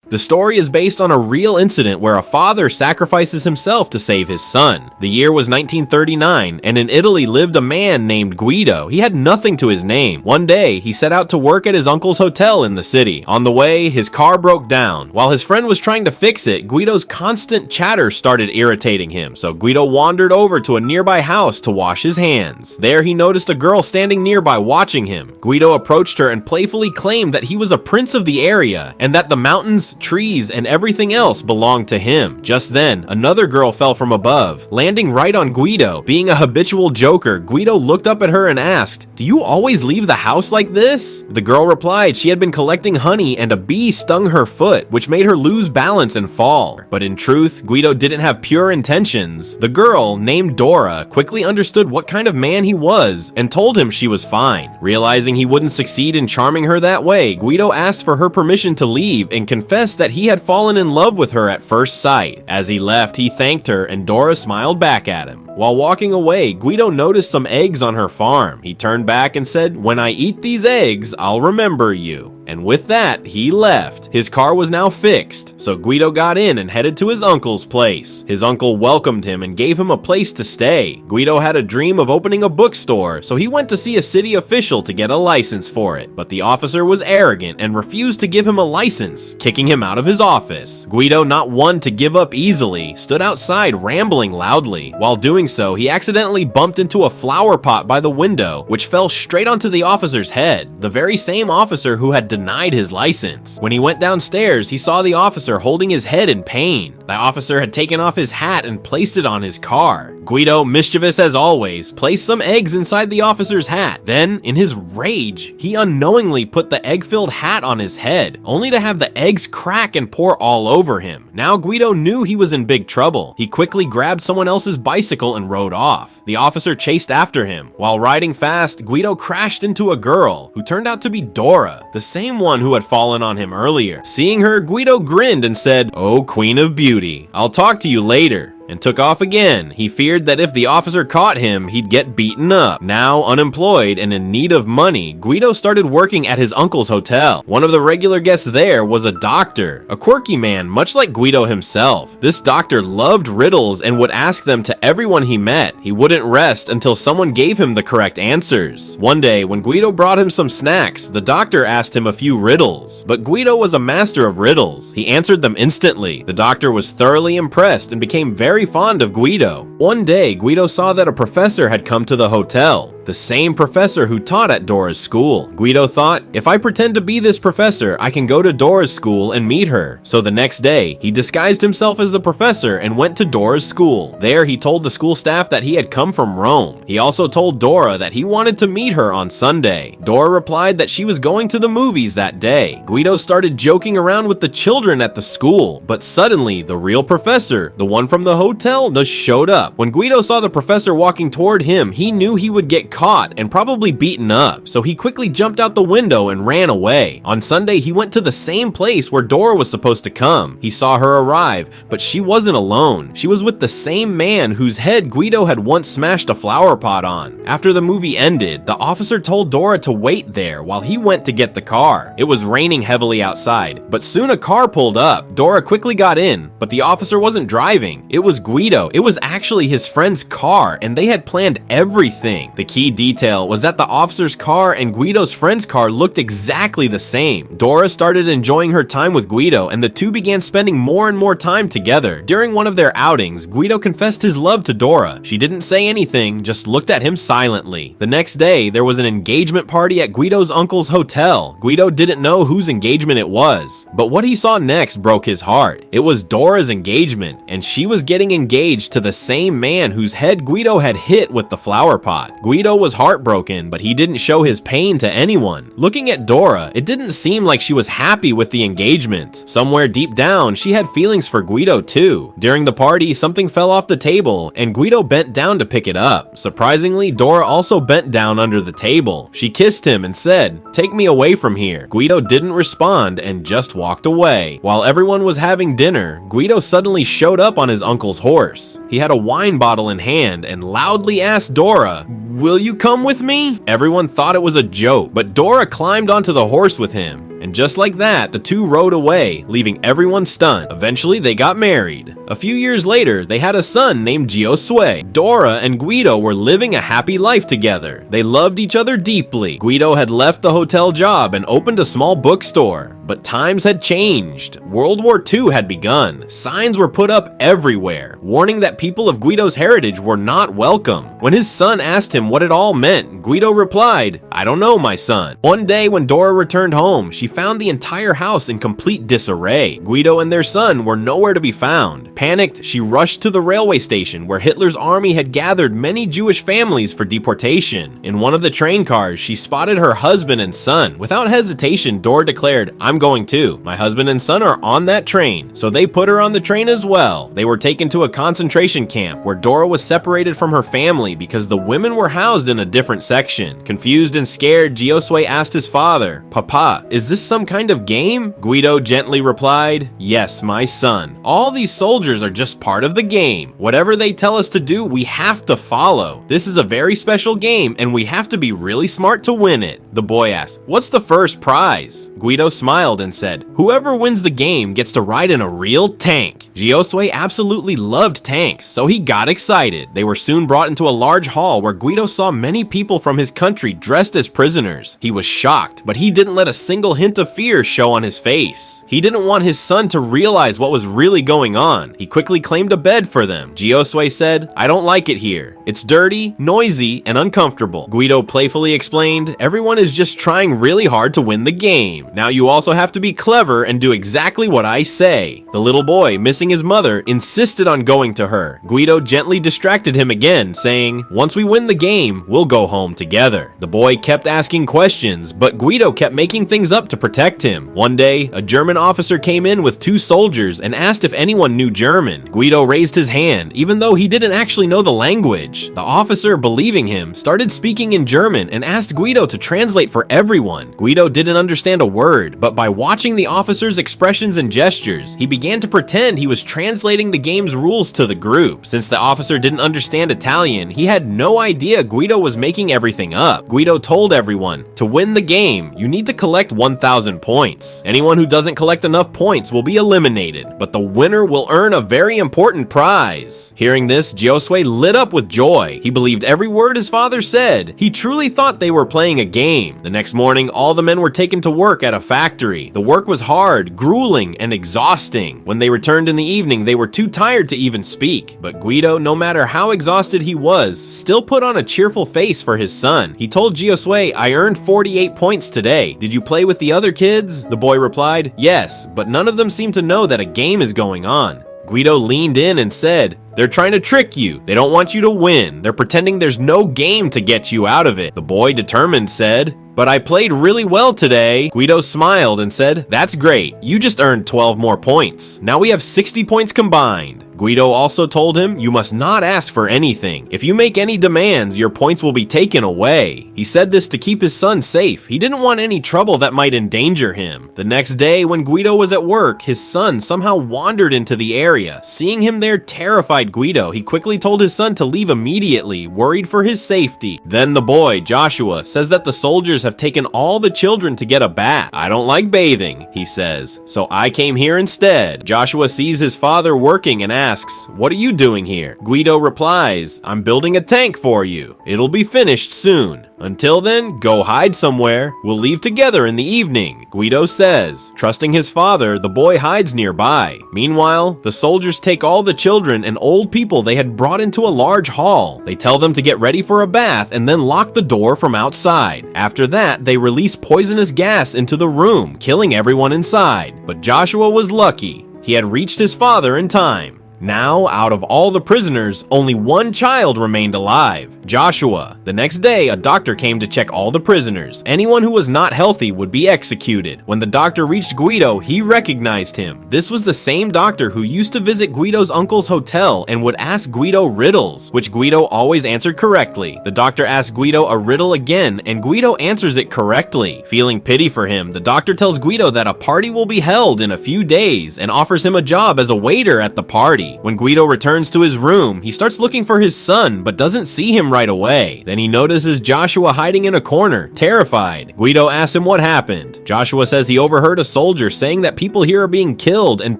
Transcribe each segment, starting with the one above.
The story is based on a real incident where a father sacrifices himself to save his son. The year was 1939, and in Italy lived a man named Guido. He had nothing to his name. One day, he set out to work at his uncle's hotel in the city. On the way, his car broke down. While his friend was trying to fix it, Guido's constant chatter started irritating him, so Guido wandered over to a nearby house to wash his hands. There, he noticed a girl standing nearby watching him. Guido approached her and playfully claimed that he was a prince of the area, and that the mountains, trees, and everything else belonged to him. Just then, another girl fell from above, landing right on Guido. Being a habitual joker, Guido looked up at her and asked, "Do you always leave the house like this?" The girl replied she had been collecting honey and a bee stung her foot, which made her lose balance and fall. But in truth, Guido didn't have pure intentions. The girl, named Dora, quickly understood what kind of man he was and told him she was fine. Realizing he wouldn't succeed in charming her that way, Guido asked for her permission to leave and confessed that he had fallen in love with her at first sight. As he left, he thanked her and Dora smiled back at him. While walking away, Guido noticed some eggs on her farm. He turned back and said, "When I eat these eggs, I'll remember you." And with that, he left. His car was now fixed, so Guido got in and headed to his uncle's place. His uncle welcomed him and gave him a place to stay. Guido had a dream of opening a bookstore, so he went to see a city official to get a license for it. But the officer was arrogant and refused to give him a license, kicking him out of his office. Guido, not one to give up easily, stood outside rambling loudly. While doing so, he accidentally bumped into a flower pot by the window, which fell straight onto the officer's head, the very same officer who had denied his license. When he went downstairs, he saw the officer holding his head in pain. The officer had taken off his hat and placed it on his car. Guido, mischievous as always, placed some eggs inside the officer's hat. Then, in his rage, he unknowingly put the egg-filled hat on his head, only to have the eggs crack and pour all over him. Now Guido knew he was in big trouble. He quickly grabbed someone else's bicycle and rode off. The officer chased after him. While riding fast, Guido crashed into a girl, who turned out to be Dora, the same one who had fallen on him earlier. Seeing her, Guido grinned and said, "Oh, Queen of Beauty, I'll talk to you later," and took off again. He feared that if the officer caught him, he'd get beaten up. Now unemployed and in need of money, Guido started working at his uncle's hotel. One of the regular guests there was a doctor, a quirky man much like Guido himself. This doctor loved riddles and would ask them to everyone he met. He wouldn't rest until someone gave him the correct answers. One day, when Guido brought him some snacks, the doctor asked him a few riddles, but Guido was a master of riddles. He answered them instantly. The doctor was thoroughly impressed and became very fond of Guido. One day, Guido saw that a professor had come to the hotel, the same professor who taught at Dora's school. Guido thought, if I pretend to be this professor, I can go to Dora's school and meet her. So the next day, he disguised himself as the professor and went to Dora's school. There, he told the school staff that he had come from Rome. He also told Dora that he wanted to meet her on Sunday. Dora replied that she was going to the movies that day. Guido started joking around with the children at the school, but suddenly, the real professor, the one from the hotel, just showed up. When Guido saw the professor walking toward him, he knew he would get caught and probably beaten up, so he quickly jumped out the window and ran away. On Sunday, he went to the same place where Dora was supposed to come. He saw her arrive, but she wasn't alone. She was with the same man whose head Guido had once smashed a flower pot on. After the movie ended, the officer told Dora to wait there while he went to get the car. It was raining heavily outside, but soon a car pulled up. Dora quickly got in, but the officer wasn't driving. It was Guido. It was actually his friend's car, and they had planned everything. The key detail was that the officer's car and Guido's friend's car looked exactly the same. Dora started enjoying her time with Guido, and the two began spending more and more time together. During one of their outings, Guido confessed his love to Dora. She didn't say anything, just looked at him silently. The next day, there was an engagement party at Guido's uncle's hotel. Guido didn't know whose engagement it was, but what he saw next broke his heart. It was Dora's engagement, and she was getting engaged to the same man whose head Guido had hit with the flower pot. Guido was heartbroken, but he didn't show his pain to anyone. Looking at Dora, it didn't seem like she was happy with the engagement. Somewhere deep down, she had feelings for Guido too. During the party, something fell off the table, and Guido bent down to pick it up. Surprisingly, Dora also bent down under the table. She kissed him and said, "Take me away from here." Guido didn't respond and just walked away. While everyone was having dinner, Guido suddenly showed up on his uncle's horse. He had a wine bottle in hand and loudly asked Dora, "Will you come with me?" Everyone thought it was a joke, but Dora climbed onto the horse with him. And just like that, the two rode away, leaving everyone stunned. Eventually, they got married. A few years later, they had a son named Giosue. Dora and Guido were living a happy life together. They loved each other deeply. Guido had left the hotel job and opened a small bookstore. But times had changed. World War II had begun. Signs were put up everywhere, warning that people of Guido's heritage were not welcome. When his son asked him what it all meant, Guido replied, "I don't know, my son." One day when Dora returned home, she found the entire house in complete disarray. Guido and their son were nowhere to be found. Panicked, she rushed to the railway station where Hitler's army had gathered many Jewish families for deportation. In one of the train cars, she spotted her husband and son. Without hesitation, Dora declared, "I'm going too. My husband and son are on that train." So they put her on the train as well. They were taken to a concentration camp where Dora was separated from her family because the women were housed in a different section. Confused and scared, Giosue asked his father, "Papa, is this some kind of game?" Guido gently replied, "Yes, my son. All these soldiers are just part of the game. Whatever they tell us to do, we have to follow. This is a very special game and we have to be really smart to win it." The boy asked, "What's the first prize?" Guido smiled and said, "Whoever wins the game gets to ride in a real tank." Giosue absolutely loved tanks, so he got excited. They were soon brought into a large hall where Guido saw many people from his country dressed as prisoners. He was shocked, but he didn't let a single hint of fear show on his face. He didn't want his son to realize what was really going on. He quickly claimed a bed for them. Giosue said, "I don't like it here. It's dirty, noisy, and uncomfortable." Guido playfully explained, "Everyone is just trying really hard to win the game. Now you also have to be clever and do exactly what I say." The little boy, missing his mother, insisted on going to her. Guido gently distracted him again, saying, "Once we win the game, we'll go home together." The boy kept asking questions, but Guido kept making things up to protect him. One day, a German officer came in with two soldiers and asked if anyone knew German. Guido raised his hand, even though he didn't actually know the language. The officer, believing him, started speaking in German and asked Guido to translate for everyone. Guido didn't understand a word, but by watching the officer's expressions and gestures, he began to pretend he was translating the game's rules to the group. Since the officer didn't understand Italian, he had no idea Guido was making everything up. Guido told everyone, "To win the game, you need to collect 1,000 points. Anyone who doesn't collect enough points will be eliminated, but the winner will earn a very important prize." Hearing this, Giosue lit up with joy. He believed every word his father said. He truly thought they were playing a game. The next morning, all the men were taken to work at a factory. The work was hard, grueling, and exhausting. When they returned in the evening, they were too tired to even speak. But Guido, no matter how exhausted he was, still put on a cheerful face for his son. He told Giosue, "I earned 48 points today. Did you play with the other kids?" The boy replied, "Yes, but none of them seem to know that a game is going on." Guido leaned in and said, "They're trying to trick you. They don't want you to win. They're pretending there's no game to get you out of it." The boy, determined, said, "But I played really well today." Guido smiled and said, "That's great. You just earned 12 more points. Now we have 60 points combined." Guido also told him, "You must not ask for anything. If you make any demands, your points will be taken away." He said this to keep his son safe. He didn't want any trouble that might endanger him. The next day, when Guido was at work, his son somehow wandered into the area. Seeing him there terrified Guido. He quickly told his son to leave immediately, worried for his safety. Then the boy, Joshua, says that the soldiers have taken all the children to get a bath. "I don't like bathing," he says, "so I came here instead." Joshua sees his father working and asks, "What are you doing here?" Guido replies, "I'm building a tank for you. It'll be finished soon. Until then, go hide somewhere. We'll leave together in the evening," Guido says. Trusting his father, the boy hides nearby. Meanwhile, the soldiers take all the children and old people they had brought into a large hall. They tell them to get ready for a bath and then lock the door from outside. After that, they release poisonous gas into the room, killing everyone inside. But Joshua was lucky. He had reached his father in time. Now, out of all the prisoners, only one child remained alive, Joshua. The next day, a doctor came to check all the prisoners. Anyone who was not healthy would be executed. When the doctor reached Guido, he recognized him. This was the same doctor who used to visit Guido's uncle's hotel and would ask Guido riddles, which Guido always answered correctly. The doctor asked Guido a riddle again, and Guido answers it correctly. Feeling pity for him, the doctor tells Guido that a party will be held in a few days and offers him a job as a waiter at the party. quickly. When Guido returns to his room, he starts looking for his son, but doesn't see him right away. Then he notices Joshua hiding in a corner, terrified. Guido asks him what happened. Joshua says he overheard a soldier saying that people here are being killed and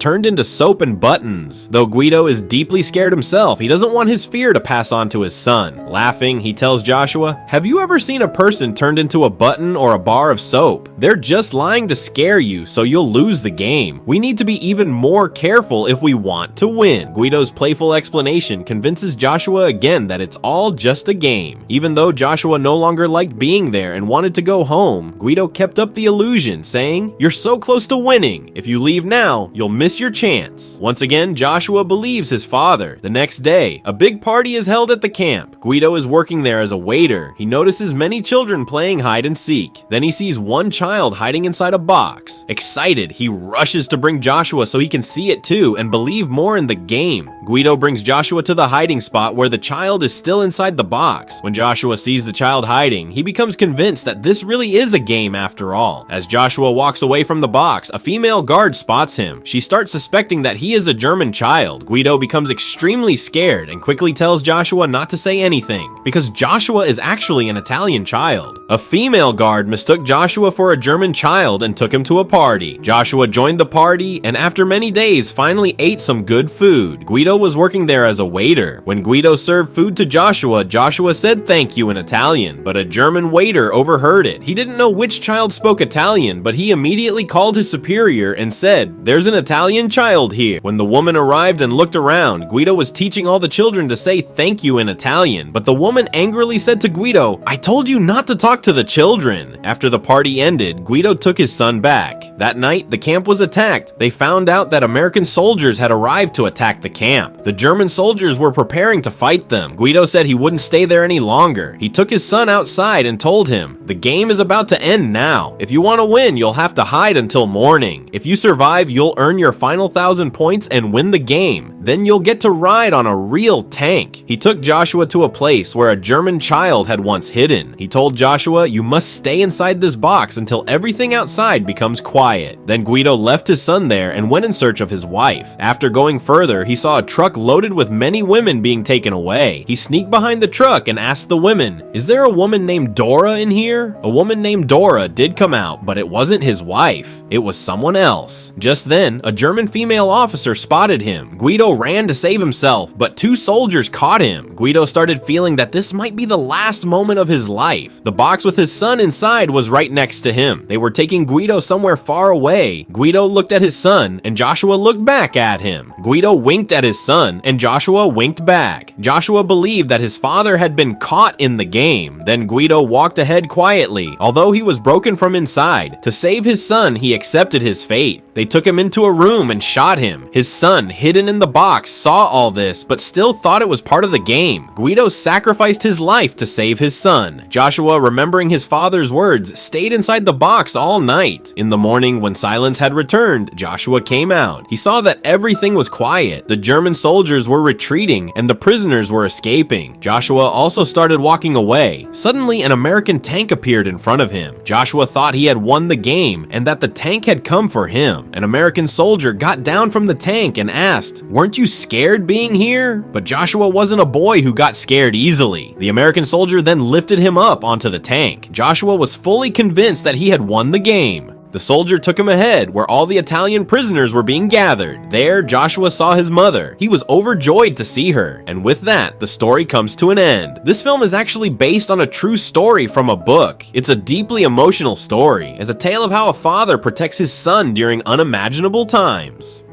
turned into soap and buttons. Though Guido is deeply scared himself, he doesn't want his fear to pass on to his son. Laughing, he tells Joshua, "Have you ever seen a person turned into a button or a bar of soap? They're just lying to scare you, so you'll lose the game. We need to be even more careful if we want to win." Guido's playful explanation convinces Joshua again that it's all just a game. Even though Joshua no longer liked being there and wanted to go home, Guido kept up the illusion, saying, "You're so close to winning. If you leave now, you'll miss your chance." Once again, Joshua believes his father. The next day, a big party is held at the camp. Guido is working there as a waiter. He notices many children playing hide and seek. Then he sees one child hiding inside a box. Excited, he rushes to bring Joshua so he can see it too and believe more in the game. Guido brings Joshua to the hiding spot where the child is still inside the box. When Joshua sees the child hiding, he becomes convinced that this really is a game after all. As Joshua walks away from the box, a female guard spots him. She starts suspecting that he is a German child. Guido becomes extremely scared and quickly tells Joshua not to say anything, because Joshua is actually an Italian child. A female guard mistook Joshua for a German child and took him to a party. Joshua joined the party and after many days finally ate some good food. Guido was working there as a waiter. When Guido served food to Joshua, Joshua said thank you in Italian, but a German waiter overheard it. He didn't know which child spoke Italian, but he immediately called his superior and said, "There's an Italian child here." When the woman arrived and looked around, Guido was teaching all the children to say thank you in Italian, but the woman angrily said to Guido, "I told you not to talk to the children." After the party ended, Guido took his son back. That night, the camp was attacked. They found out that American soldiers had arrived to attack the camp. The German soldiers were preparing to fight them. Guido said he wouldn't stay there any longer. He took his son outside and told him, "The game is about to end now. If you want to win, you'll have to hide until morning. If you survive, you'll earn your final 1,000 points and win the game. Then you'll get to ride on a real tank." He took Joshua to a place where a German child had once hidden. He told Joshua, "You must stay inside this box until everything outside becomes quiet." Then Guido left his son there and went in search of his wife. After going further, he saw a truck loaded with many women being taken away. He sneaked behind the truck and asked the women, "Is there a woman named Dora in here?" A woman named Dora did come out, but it wasn't his wife. It was someone else. Just then, a German female officer spotted him. Guido ran to save himself, but two soldiers caught him. Guido started feeling that this might be the last moment of his life. The box with his son inside was right next to him. They were taking Guido somewhere far away. Guido looked at his son, and Joshua looked back at him. Guido winked at his son, and Joshua winked back. Joshua believed that his father had been caught in the game. Then Guido walked ahead quietly, although he was broken from inside. To save his son, he accepted his fate. They took him into a room and shot him. His son, hidden in the box, saw all this, but still thought it was part of the game. Guido sacrificed his life to save his son. Joshua, remembering his father's words, stayed inside the box all night. In the morning, when silence had returned, Joshua came out. He saw that everything was quiet. The German soldiers were retreating, and the prisoners were escaping. Joshua also started walking away. Suddenly, an American tank appeared in front of him. Joshua thought he had won the game, and that the tank had come for him. An American soldier got down from the tank and asked, "Weren't you scared being here?" But Joshua wasn't a boy who got scared easily. The American soldier then lifted him up onto the tank. Joshua was fully convinced that he had won the game. The soldier took him ahead, where all the Italian prisoners were being gathered. There, Joshua saw his mother. He was overjoyed to see her. And with that, the story comes to an end. This film is actually based on a true story from a book. It's a deeply emotional story. It's a tale of how a father protects his son during unimaginable times.